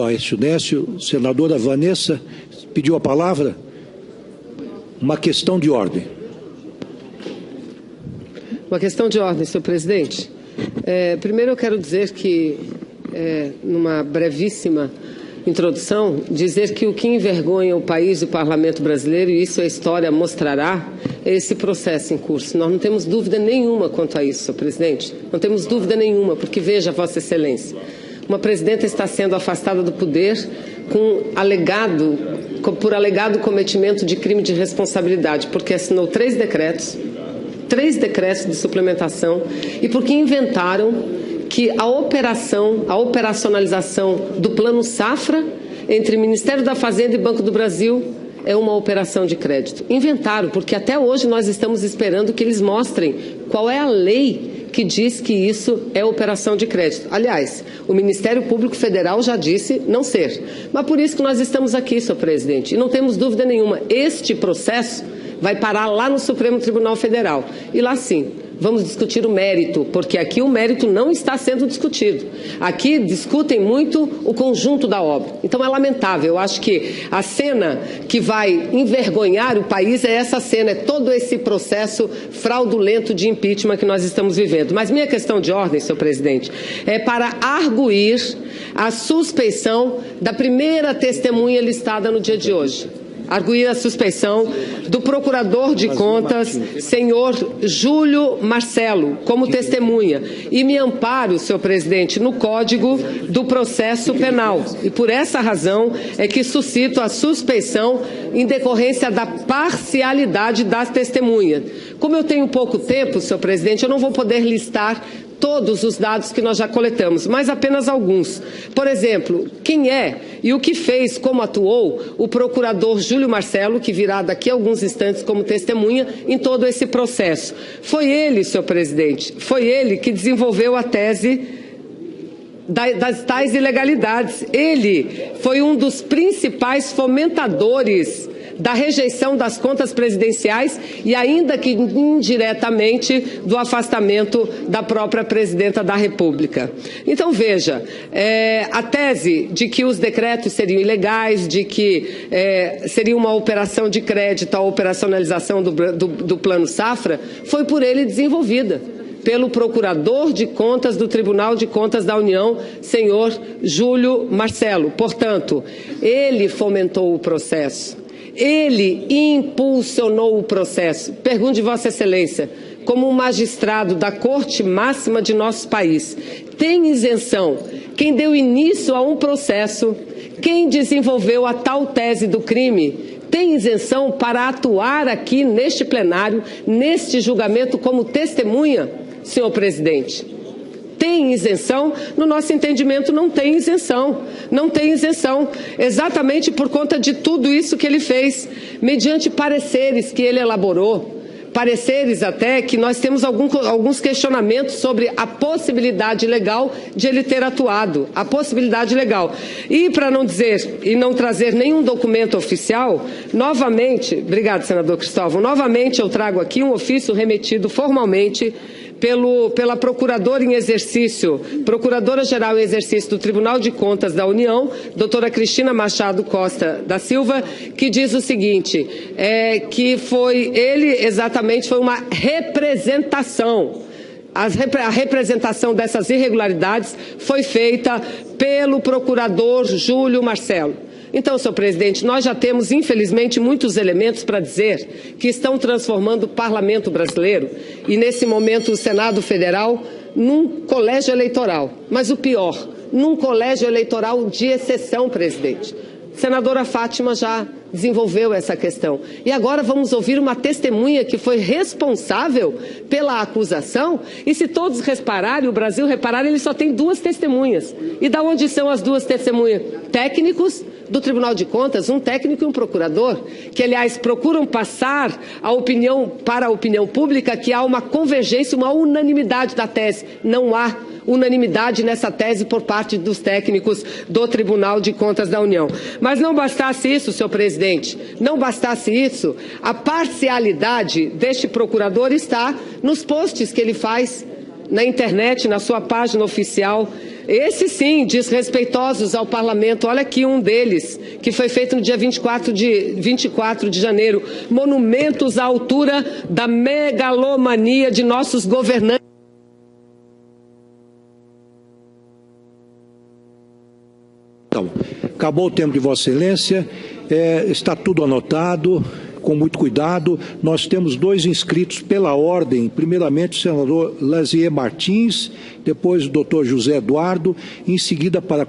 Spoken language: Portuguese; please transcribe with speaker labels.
Speaker 1: Aécio Nécio, senadora Vanessa pediu a palavra. Uma questão de ordem.
Speaker 2: Uma questão de ordem, senhor presidente. Primeiro eu quero dizer que, numa brevíssima introdução, dizer que o que envergonha o país e o parlamento brasileiro, e isso a história mostrará, é esse processo em curso. Nós não temos dúvida nenhuma quanto a isso, senhor presidente. Não temos dúvida nenhuma, porque veja, Vossa Excelência, uma presidenta está sendo afastada do poder por alegado cometimento de crime de responsabilidade, porque assinou 3 decretos de suplementação e porque inventaram que a operacionalização do Plano Safra entre Ministério da Fazenda e Banco do Brasil é uma operação de crédito. Inventaram, porque até hoje nós estamos esperando que eles mostrem qual é a lei que diz que isso é operação de crédito. Aliás, o Ministério Público Federal já disse não ser. Mas por isso que nós estamos aqui, senhor presidente. E não temos dúvida nenhuma, este processo vai parar lá no Supremo Tribunal Federal. E lá sim, vamos discutir o mérito, porque aqui o mérito não está sendo discutido. Aqui discutem muito o conjunto da obra. Então é lamentável. Eu acho que a cena que vai envergonhar o país é essa cena, é todo esse processo fraudulento de impeachment que nós estamos vivendo. Mas minha questão de ordem, senhor presidente, é para arguir a suspeição da primeira testemunha listada no dia de hoje. Arguir a suspeição do procurador de contas, senhor Júlio Marcelo, como testemunha. E me amparo, senhor presidente, no Código do Processo Penal. E por essa razão é que suscito a suspeição em decorrência da parcialidade das testemunhas. Como eu tenho pouco tempo, senhor presidente, eu não vou poder listar todos os dados que nós já coletamos, mas apenas alguns. Por exemplo, quem é e o que fez, como atuou, o procurador Júlio Marcelo, que virá daqui a alguns instantes como testemunha em todo esse processo. Foi ele, senhor presidente, foi ele que desenvolveu a tese das tais ilegalidades. Ele foi um dos principais fomentadores da rejeição das contas presidenciais e ainda que indiretamente do afastamento da própria presidenta da República. Então veja, a tese de que os decretos seriam ilegais, de que seria uma operação de crédito, a operacionalização do Plano Safra, foi por ele desenvolvida pelo Procurador de Contas do Tribunal de Contas da União, senhor Júlio Marcelo. Portanto, ele fomentou o processo. Ele impulsionou o processo. Pergunte, Vossa Excelência, como um magistrado da Corte Máxima de nosso país, tem isenção quem deu início a um processo, quem desenvolveu a tal tese do crime, tem isenção para atuar aqui neste plenário, neste julgamento como testemunha, senhor presidente? Tem isenção? No nosso entendimento, não tem isenção. Não tem isenção, exatamente por conta de tudo isso que ele fez, mediante pareceres que ele elaborou, pareceres até que nós temos alguns questionamentos sobre a possibilidade legal de ele ter atuado, a possibilidade legal. E para não dizer e não trazer nenhum documento oficial, novamente, obrigado, senador Cristóvão, novamente eu trago aqui um ofício remetido formalmente pela Procuradora Procuradora-Geral em Exercício do Tribunal de Contas da União, doutora Cristina Machado Costa da Silva, que diz o seguinte, que foi uma representação. A representação dessas irregularidades foi feita pelo procurador Júlio Marcelo. Então, senhor presidente, nós já temos, infelizmente, muitos elementos para dizer que estão transformando o parlamento brasileiro e, nesse momento, o Senado Federal num colégio eleitoral. Mas o pior, num colégio eleitoral de exceção, presidente. Senadora Fátima já desenvolveu essa questão. E agora vamos ouvir uma testemunha que foi responsável pela acusação. E se todos repararem, o Brasil reparar, ele só tem 2 testemunhas. E da onde são as 2 testemunhas? Técnicos do Tribunal de Contas, um técnico e um procurador, que, aliás, procuram passar para a opinião pública que há uma convergência, uma unanimidade da tese. Não há unanimidade nessa tese por parte dos técnicos do Tribunal de Contas da União. Mas não bastasse isso, senhor presidente, não bastasse isso, a parcialidade deste procurador está nos posts que ele faz na internet, na sua página oficial, esses sim, desrespeitosos ao parlamento. Olha aqui um deles, que foi feito no dia 24 de janeiro. Monumentos à altura da megalomania de nossos governantes.
Speaker 1: Então, acabou o tempo de Vossa Excelência, está tudo anotado, com muito cuidado. Nós temos 2 inscritos pela ordem, primeiramente o senador Lazier Martins, depois o doutor José Eduardo, em seguida para